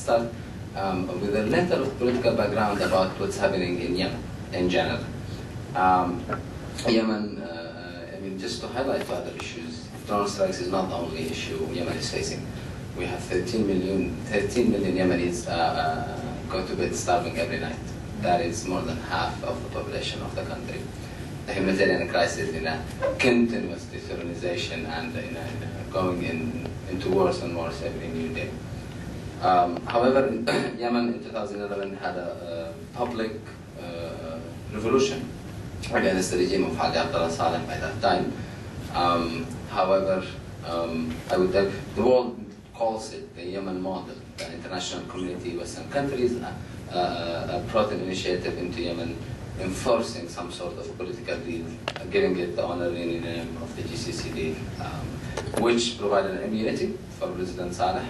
start with a little political background about what's happening in Yemen in general. Yemen, I mean, just to highlight other issues, drone strikes is not the only issue Yemen is facing. We have 13 million Yemenis go to bed starving every night. That is more than half of the population of the country. The humanitarian crisis in a continuous dehumanization and going into worse and worse every new day. However, Yemen in 2011 had a public revolution against the regime of Haji Abdullah Saleh by that time. However, the world calls it the Yemen model. The international community, Western countries, brought an initiative into Yemen enforcing some sort of political deal, giving it the honorary name of the GCC deal, which provided immunity for President Saleh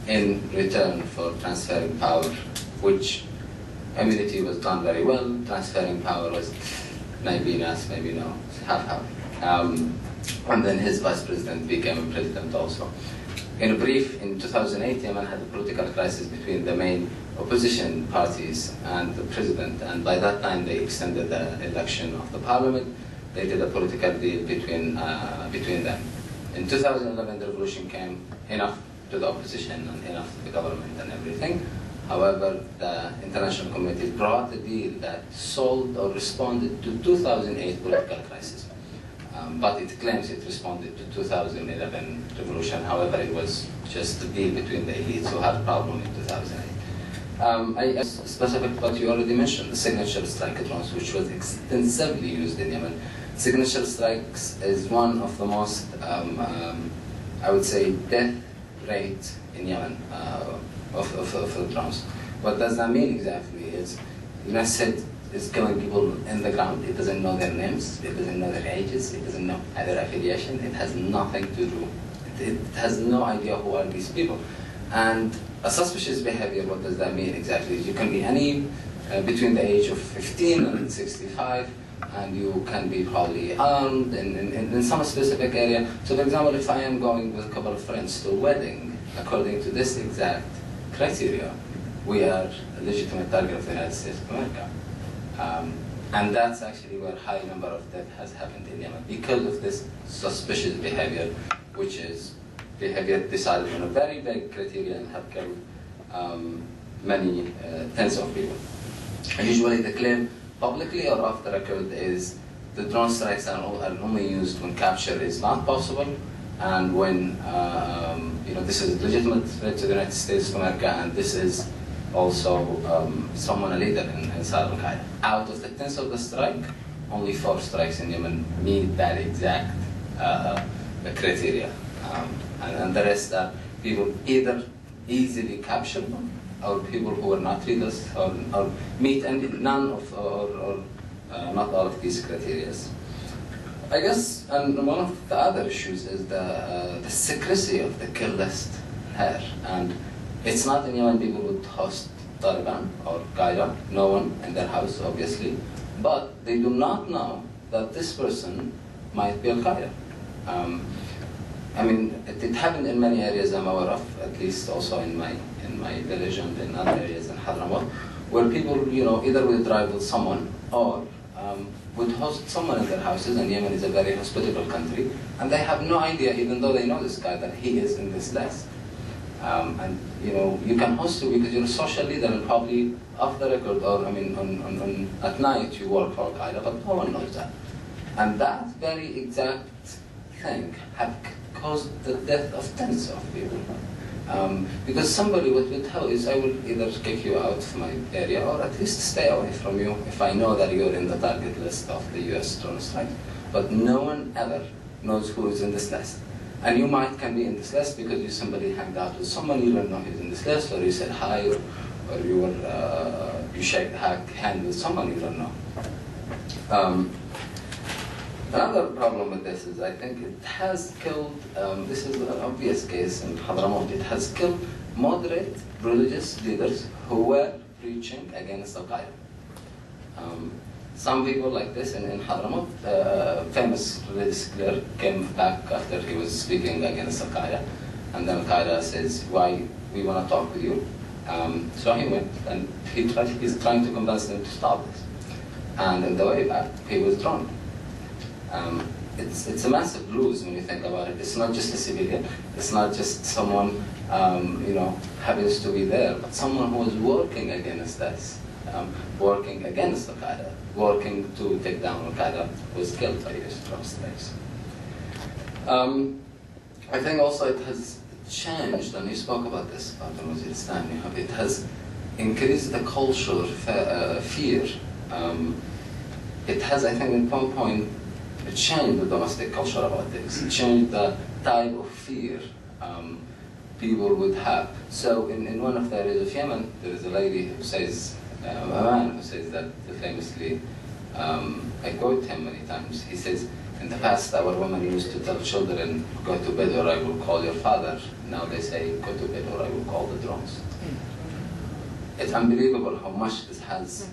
in return for transferring power, which immunity was done very well. Transferring power was maybe yes, maybe no, half-half. And then his vice president became president also. In brief, in 2008, Yemen had a political crisis between the main opposition parties and the president, and by that time they extended the election of the parliament. They did a political deal between them. In 2011, the revolution came enough to the opposition and enough to the government and everything. However, the international community brought a deal that solved or responded to 2008 political crisis. But it claims it responded to 2011 revolution. However, it was just a deal between the elites who had a problem in 2008. I specific what you already mentioned, the signature strike drones, which was extensively used in Yemen. Signature strikes is one of the most, I would say, death rate in Yemen of drones. What does that mean exactly is, United States is killing people in the ground. It doesn't know their names, it doesn't know their ages, it doesn't know their affiliation, it has nothing to do. It has no idea who are these people. And a suspicious behavior, what does that mean exactly? You can be any between the age of 15 and 65, and you can be probably armed in some specific area. So for example, if I am going with a couple of friends to a wedding, according to this exact criteria, we are a legitimate target of the United States of America. And that's actually where a high number of death has happened in Yemen, because of this suspicious behavior, which is behavior decided on a very vague criteria and have killed many tens of people. Usually the claim, publicly or off the record, is the drone strikes are only used when capture is not possible, and when this is a legitimate threat to the United States of America, and this is also someone a leader inside Al-Qaeda. Out of the 10 of the strike, only 4 strikes in Yemen meet that exact criteria. And the rest are people either easily capturable, or people who are not leaders, or meet none of, or not all of these criteria. I guess, and one of the other issues is the secrecy of the kill list here. And it's not in Yemen people would host Taliban or Qaeda, no one in their house, obviously, but they do not know that this person might be Al-Qaeda. I mean, it happened in many areas I'm aware of, at least also in my village and in other areas in Hadramaut, where people, either would drive with someone or would host someone in their houses, and Yemen is a very hospitable country, and they have no idea, even though they know this guy, that he is in this list. And you can host him because you're a social leader, and probably off the record, or at night you work for Al-Qaeda, but no one knows that. And that very exact thing had caused the death of tens of people. Because somebody would tell is, I will either kick you out of my area, or at least stay away from you if I know that you're in the target list of the US drone strike. But no one ever knows who is in this list. And you can be in this list because you somebody hanged out with someone, you don't know who's in this list, or you said hi, or you shake hand with someone you don't know. Another problem with this is, I think it has killed, this is an obvious case in Hadramaut, it has killed moderate religious leaders who were preaching against Al-Qaeda. Some people like this in Hadramaut, famous religious leader, came back after he was speaking against Al-Qaeda, And then Al-Qaeda says, why we want to talk with you. So he went, and he's trying to convince them to stop this. And on the way back, he was drawn. It's a massive lose when you think about it. It's not just a civilian. It's not just someone, happens to be there, but someone who is working against us, working against Al-Qaeda, working to take down Al-Qaeda, was killed by US drone strikes. I think also it has changed, and you spoke about this, about Waziristan, it has increased the culture, fear. It has, I think, at one point, it changed the domestic culture about this. It changed the type of fear people would have. So in one of the areas of Yemen, there is a lady who says, a man who says that famously, I quote him many times, he says, in the past our women used to tell children, go to bed or I will call your father. Now they say, go to bed or I will call the drones. It's unbelievable how much this has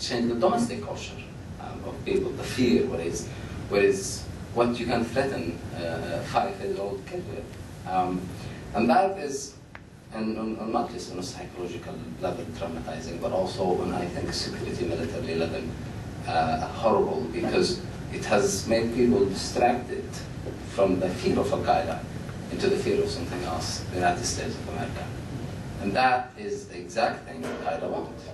changed the domestic culture of people, the fear, what you can threaten a 5-year-old kid with. And that is, and not just on a psychological level traumatizing, but also on, I think, security military level horrible, because it has made people distracted from the fear of Al-Qaeda into the fear of something else, the United States of America. And that is the exact thing Al-Qaeda wants.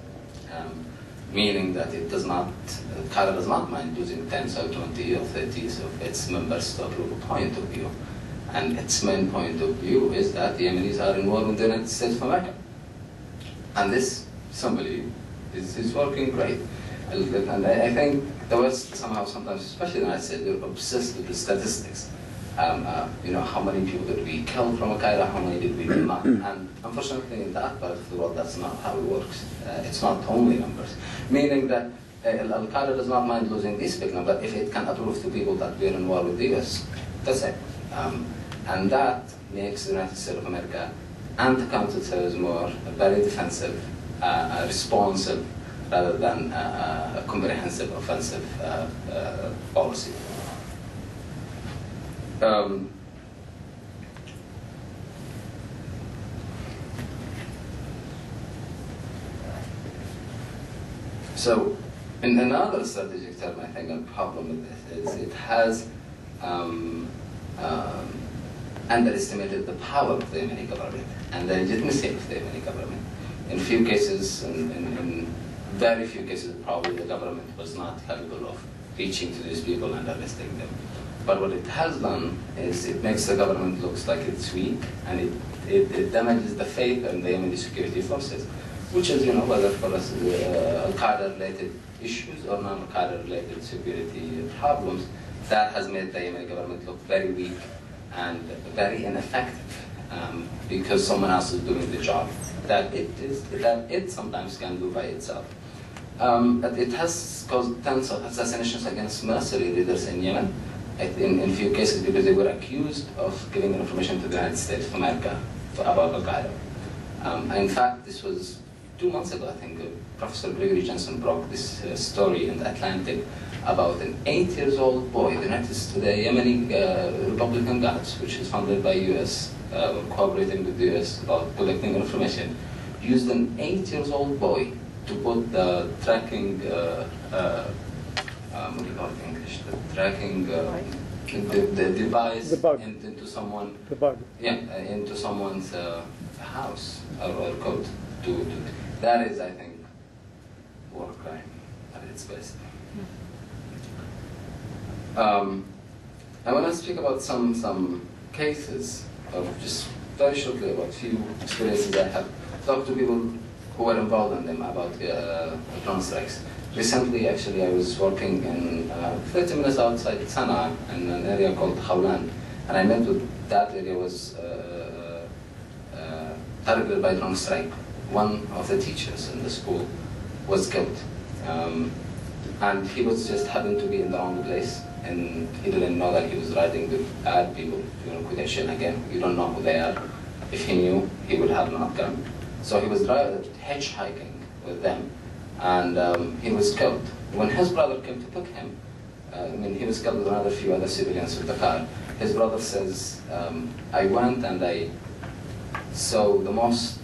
Meaning that it does not, Al-Qaeda does not mind losing 10 or 20 or 30 of its members to approve a point of view. And its main point of view is that the Yemenis are involved with the United States of America. And this, somebody, is working great. And I think the West somehow sometimes, especially the United States, they're obsessed with the statistics. How many people did we kill from Al-Qaeda, how many did we not? And unfortunately in that part of the world, that's not how it works. It's not only numbers. Meaning that Al-Qaeda does not mind losing this big number if it can approve to people that we're in war with the US. That's it. And that makes the United States of America and the counterterrorism war very defensive, responsive, rather than a comprehensive offensive policy. So, in another strategic term, I think a problem with this is it has underestimated the power of the Yemeni government and the legitimacy of the Yemeni government. In few cases, in very few cases, probably the government was not capable of reaching to these people and arresting them. But what it has done is it makes the government look like it's weak, and it damages the faith in the Yemeni security forces, which is, whether for us Al-Qaeda-related issues or non-Al-Qaeda-related security problems, that has made the Yemeni government look very weak and very ineffective because someone else is doing the job that it sometimes can do by itself. It has caused tens of assassinations against mercenary leaders in Yemen, in a few cases because they were accused of giving information to the United States of America about Al-Qaeda. In fact, this was 2 months ago, I think, Professor Gregory Jensen broke this story in the Atlantic about an 8-year-old boy, the Yemeni Republican Guards, which is funded by US, cooperating with the US about collecting information, used an 8-year-old boy to put the tracking, what do you call it in English? The tracking, the device into someone, into someone's house or code. That is, I think, war crime at its best. I want to speak about some cases of just very shortly about few experiences I have talked to people who were involved in them about drone strikes. Recently, actually, I was working in 30 minutes outside Sana'a in an area called Khawlan, and I met with that area was targeted by drone strike. One of the teachers in the school was killed, and he was just happened to be in the wrong place, and he didn't know that he was riding with bad people. Quotation again, you don't know who they are. If he knew, he would have not come. So he was hitchhiking with them, and he was killed. When his brother came to pick him, he was killed with another few other civilians with the car. His brother says, I went and I So the most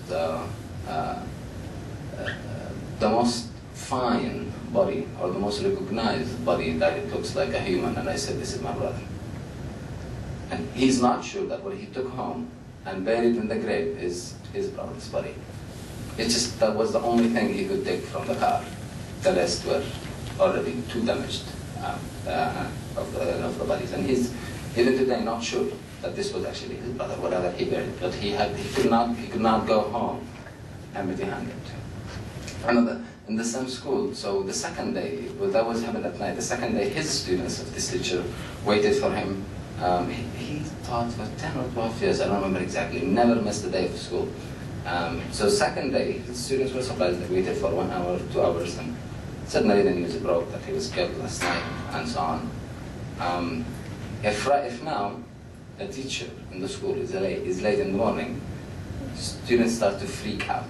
fine body, or the most recognized body that it looks like a human, and I said, this is my brother. And he's not sure that what he took home and buried in the grave is his brother's body. It's just, that was the only thing he could take from the car. The rest were already too damaged of the bodies. And he's, even today, not sure that this was actually his brother, whatever he buried. But he could not go home empty-handed. Another, in the same school, so the second day, well, that was happened at night, the second day, his students of this teacher waited for him. He taught for 10 or 12 years, I don't remember exactly, never missed a day of school. So second day, the students were surprised. They waited for 1 hour, 2 hours, and suddenly the news broke that he was killed last night, and so on. If now a teacher in the school is late in the morning, students start to freak out.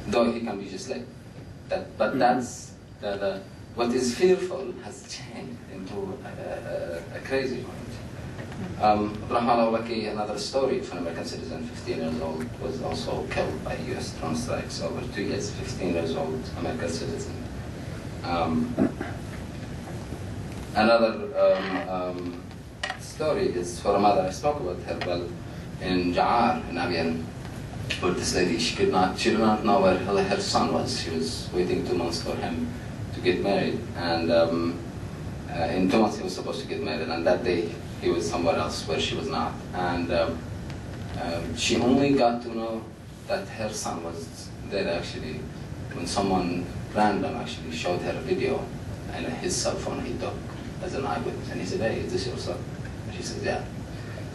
Though he can be just late. But that's what is fearful has changed into a crazy point. Abraham al-Awlaki, another story of an American citizen, 15 years old, was also killed by US drone strikes over 2 years, 15 years old American citizen. Another story is for a mother. I spoke about her, well, in Ja'ar, in Abiyan, where this lady, she did not know where her son was. She was waiting 2 months for him to get married, and in 2 months he was supposed to get married, and that day he was somewhere else where she was not. And she only got to know that her son was there actually when someone random actually showed her a video and his cell phone he took as an eyewitness. And he said, hey, is this your son? And she said, yeah.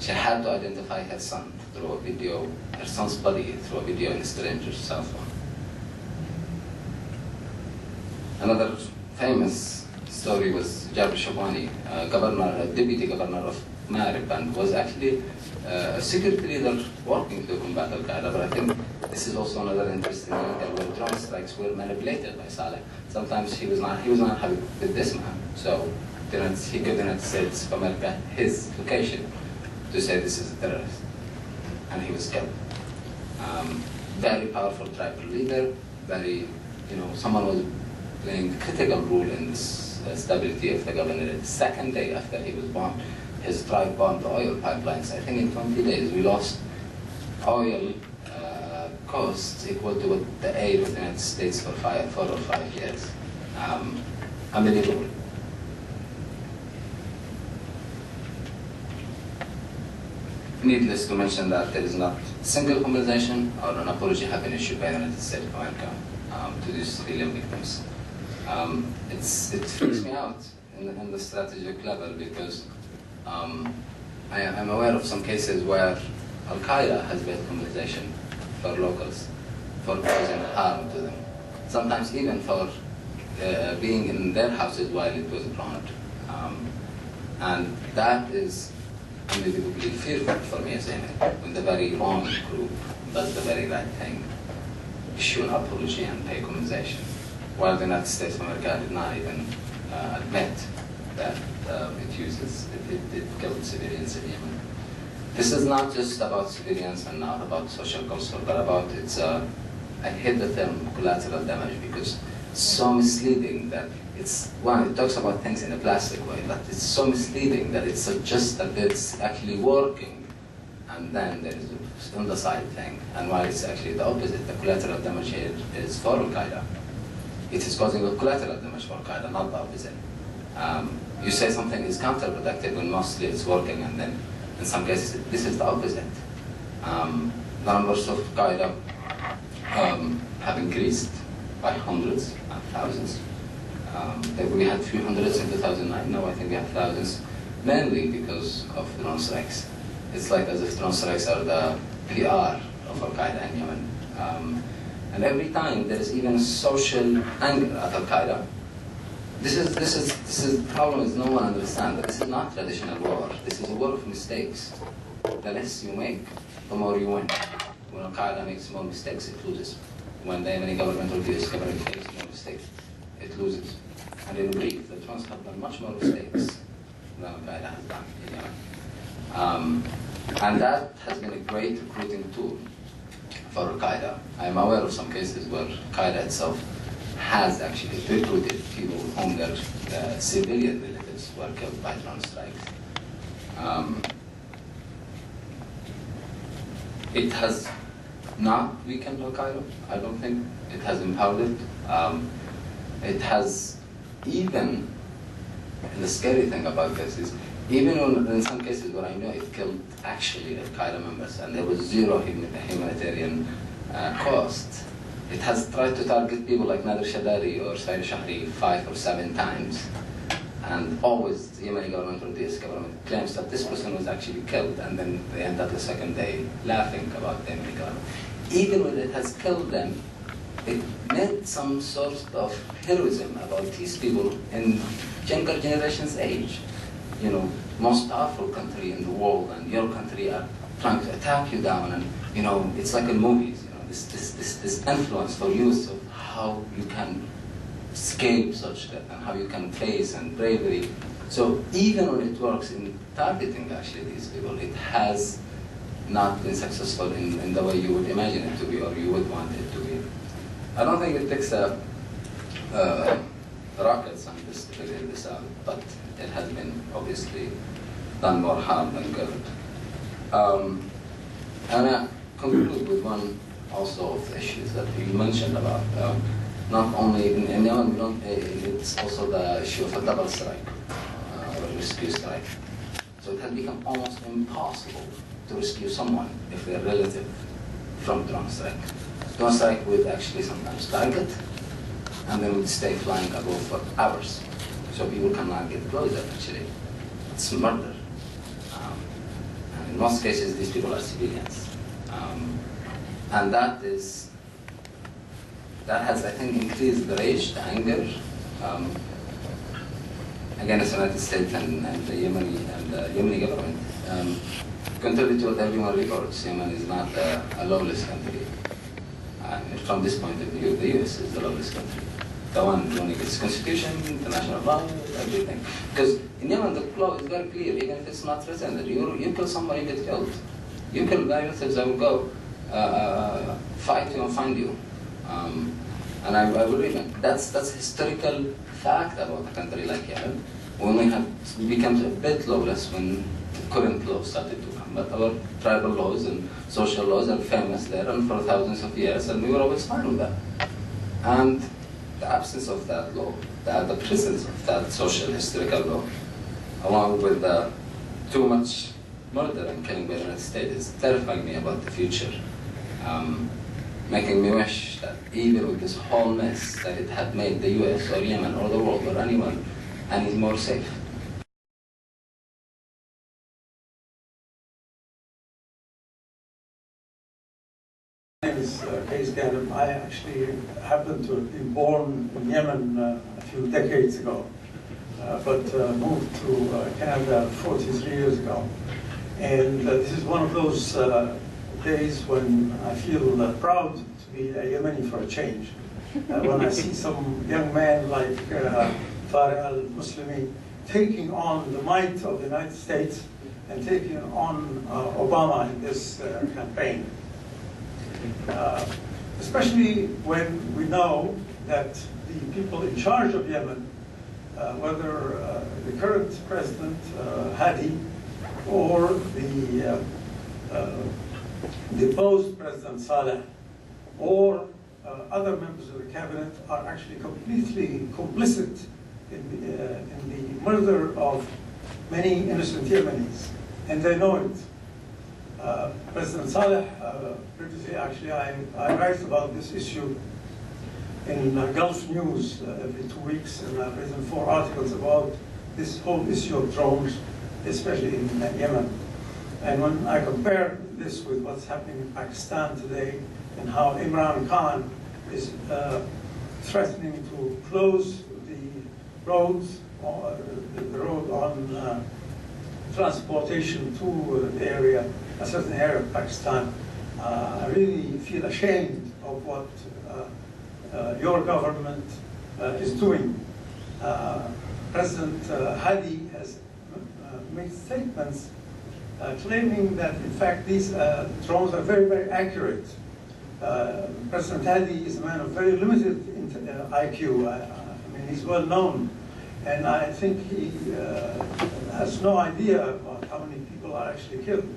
She had to identify her son through a video, her son's body through a video in a stranger's cell phone. Another famous story was Jabir Shabwani, deputy governor of Marib, and was actually a security leader working to combat Al-Qaeda. But I think this is also another interesting angle where drone strikes were manipulated by Saleh. Sometimes he was not happy with this man, so he go to the United States of America, his location, to say this is a terrorist, and he was killed. Very powerful tribal leader, someone was playing a critical role in this stability of the government. The second day after he was bombed, his tribe bombed the oil pipelines. I think in 20 days we lost oil costs equal to what the aid of the United States for 4 or 5 years. Unbelievable. Needless to mention that there is not a single compensation or an apology have been issued by the United States of America to these civilian victims. It freaks me out in the strategic level because I'm aware of some cases where Al-Qaeda has paid compensation for locals for causing harm to them. Sometimes even for being in their houses while it was bombed. And that is unbelievably fearful for me as Yemen, when the very wrong group does the very right thing, issue an apology and pay compensation, while the United States of America did not even admit that it killed civilians in Yemen. This is not just about civilians and not about social culture, but about I hate the term collateral damage because it's so misleading that it talks about things in a plastic way, but it's so misleading that it suggests that it's actually working, and then there is on the side thing, and while it's actually the opposite. The collateral damage here is for Al-Qaeda. It is causing a collateral damage for Al-Qaeda, not the opposite. You say something is counterproductive when mostly it's working, and then in some cases this is the opposite. Numbers of Qaeda have increased by hundreds and thousands. We had a few hundreds in 2009, now I think we have thousands, mainly because of drone strikes. It's like as if drone strikes are the PR of Al-Qaeda in Yemen. And every time there is even a social anger at Al-Qaeda, this is the problem is no one understands that this is not traditional war. This is a war of mistakes. The less you make, the more you win. When Al-Qaeda makes small mistakes, it loses. When the Yemeni government or the US government makes small mistakes, it loses. And in brief, the drones have done much more mistakes than Al-Qaeda has done in Yemen. And that has been a great recruiting tool for Al-Qaeda. I'm aware of some cases where Al-Qaeda itself has actually recruited people whom their civilian relatives were killed by drone strikes. It has not weakened Al-Qaeda, I don't think. It has empowered it. It has even, and the scary thing about this is, even in some cases where I know it killed actually Al-Qaeda members and there was zero humanitarian cost, it has tried to target people like Nader Shadari or Saeed Shahri 5 or 7 times. And always the Yemeni government or the US government claims that this person was actually killed, and then they end up the second day laughing about the Yemeni government. Even when it has killed them, it meant some sort of heroism about these people in younger generation's age. You know, most powerful country in the world, and your country are trying to attack you down, and you know, it's like in movies. You know, this influence for youth of how you can escape such death and how you can face and bravery. So even when it works in targeting actually these people, it has not been successful in the way you would imagine it to be or you would want it to be. I don't think it takes rockets on this to figure this out, but it has been obviously done more harm than good. And I conclude with one also of the issues that you mentioned about not only in Yemen, we don't, it's also the issue of a double strike or a rescue strike. So it has become almost impossible to rescue someone if they're relative from drone strike. Drone strike would actually sometimes target and then would stay flying above for hours. So people cannot get closer actually. It's murder. And in most cases these people are civilians. And that has, I think, increased the rage, the anger against the United States and the Yemeni government. Contrary to what everyone reports, Yemen is not a lawless country. And from this point of view, the US is the lawless country. The one running its constitution, international law, everything. Because in Yemen, the law is very clear, even if it's not written, that you kill someone, you get killed. You kill my relatives, I will go fight you and find you. And I believe it. That's historical fact about a country like Yemen. We became a bit lawless when the current law started to come. But our tribal laws and social laws are famous there and for thousands of years, and we were always fine with that. And the absence of that law, the presence of that social historical law, along with the too much murder and killing by the United States, is terrifying me about the future. Making me wish that even with this whole mess that it had made the US or Yemen or the world or anyone any more safe. My name is Kees Ghanem. I actually happened to be born in Yemen a few decades ago, but moved to Canada 43 years ago. And this is one of those days when I feel proud to be a Yemeni for a change. When I see some young man like Farea Al-Muslimi taking on the might of the United States and taking on Obama in this campaign. Especially when we know that the people in charge of Yemen, whether the current president, Hadi, or the deposed President Saleh, or other members of the cabinet, are actually completely complicit in the murder of many innocent Yemenis, and they know it. President Saleh, previously actually I write about this issue in Gulf News every 2 weeks, and I've written 4 articles about this whole issue of drones, especially in Yemen. And when I compare this with what's happening in Pakistan today and how Imran Khan is threatening to close the roads, or the road on transportation to the area, a certain area of Pakistan, I really feel ashamed of what your government is doing. President Hadi has made statements claiming that in fact these drones are very, very accurate. President Hadi is a man of very limited IQ. I mean, he's well known, and I think he has no idea about how many people are actually killed.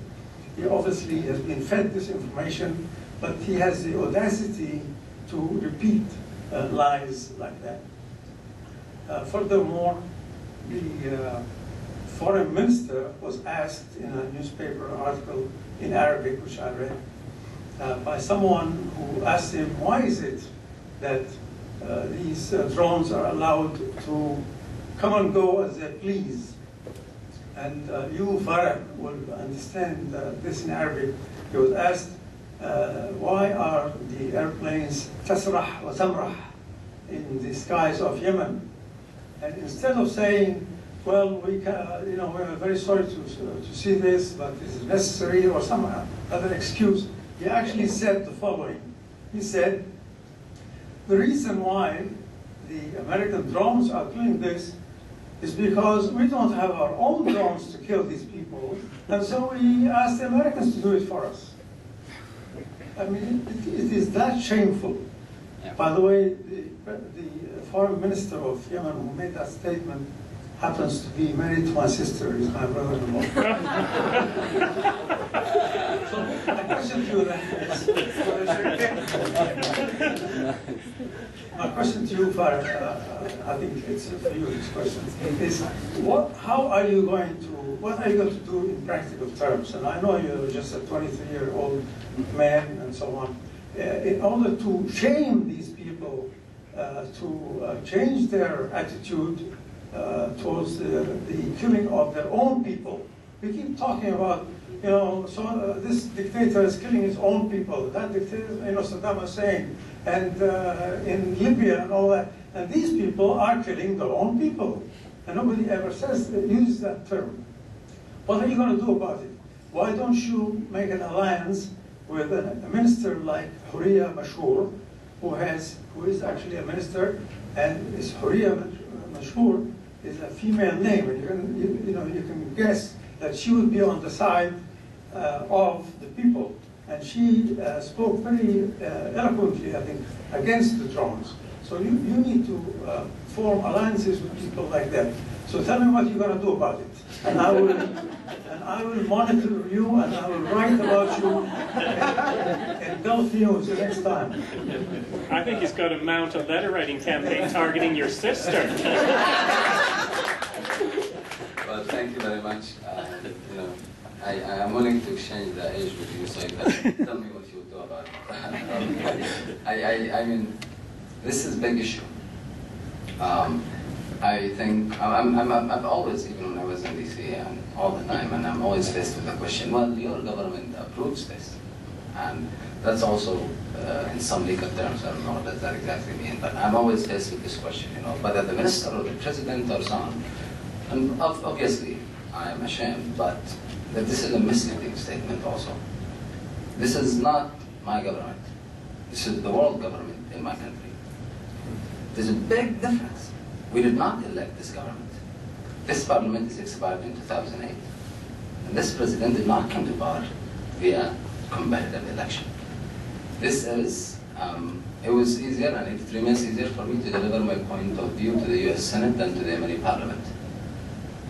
He obviously has been fed this information, but he has the audacity to repeat lies like that. Furthermore, the foreign minister was asked in a newspaper article in Arabic, which I read, by someone who asked him, why is it that these drones are allowed to come and go as they please? And you, Farea, will understand this in Arabic. He was asked, why are the airplanes tasrah wa tamrah in the skies of Yemen? And instead of saying, well, we can, we're very sorry to see this, but this is necessary, or some other excuse, he actually said the following. He said, the reason why the American drones are doing this is because we don't have our own drones to kill these people, and so we ask the Americans to do it for us. I mean, it is that shameful. Yeah. By the way, the foreign minister of Yemen who made that statement happens to be married to my sister. He's my brother-in-law. So my question to you then is, my question to you, Farea, I think it's for you, this question, is what are you going to do in practical terms? And I know you're just a 23-year-old man and so on. In order to shame these people, to change their attitude towards the killing of their own people. We keep talking about, this dictator is killing his own people. That dictator, Saddam Hussein, and in Libya and all that. And these people are killing their own people. And nobody ever uses that term. What are you going to do about it? Why don't you make an alliance with a minister like Farea Mashhour, who is actually a minister, and is Farea Mashhour is a female name, and you can guess that she would be on the side of the people, and she spoke very eloquently, I think, against the drones. So you need to form alliances with people like that. So tell me what you're going to do about it, and I will monitor you, and I will write about you in Gulf News the next time. I think he's got to mount a letter writing campaign targeting your sister. Well, thank you very much. I am willing to exchange the age with you, so you can tell me what you do about it. I mean, this is a big issue. I think I've always, even when I was in DC, and all the time, and I'm always faced with the question, well, your government approves this. And that's also, in some legal terms, I don't know what does that exactly mean, but I'm always faced with this question, whether the minister or the president or so on. And obviously, I am ashamed, but this is a misleading statement also. This is not my government. This is the world government in my country. There's a big difference. We did not elect this government. This parliament is expired in 2008. And this president did not come to power via competitive election. This is, it was easier, and it remains easier for me to deliver my point of view to the US Senate than to the Yemeni parliament.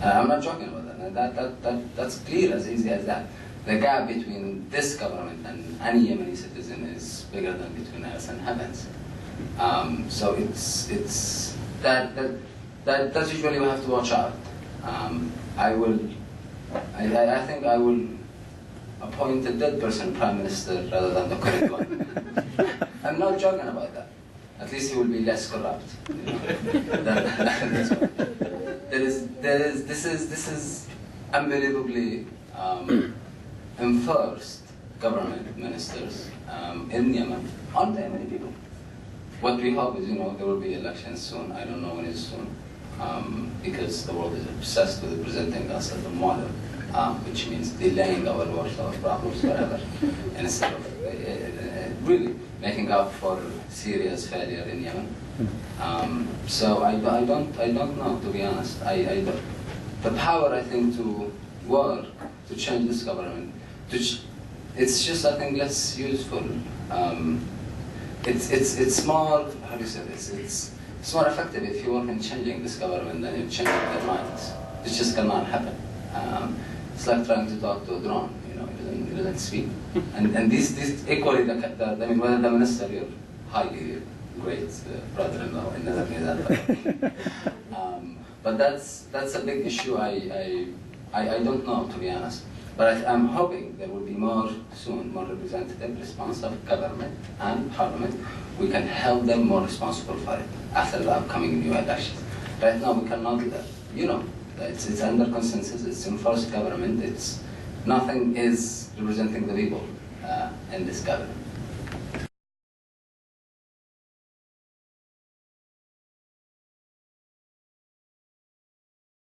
I'm not joking about that. That's clear, as easy as that. The gap between this government and any Yemeni citizen is bigger than between us and heavens. So that's usually we have to watch out. I think I will appoint a dead person prime minister rather than the correct one. I'm not joking about that. At least he will be less corrupt. This is unbelievably enforced government ministers in Yemen on the Yemeni people. What we hope is, there will be elections soon. I don't know when it's soon, because the world is obsessed with presenting us as a model, which means delaying our work, our problems, whatever, instead of really making up for Syria's failure in Yemen. So I don't know, to be honest. The power, I think, to work to change this government. It's just, I think, less useful. It's more, how do you say this? It's more effective if you work in changing this government than in changing their minds. It just cannot happen. It's like trying to talk to a drone, you know, it doesn't speak. And these equally, I mean, whether the minister, your highly great brother-in-law, it doesn't mean that. But that's a big issue. I don't know, to be honest. But I'm hoping there will be more representative, responsive government and parliament. We can hold them more responsible for it after the upcoming new elections. Right now, we cannot do that. You know, it's under consensus. It's enforced government. Nothing is representing the people in this government.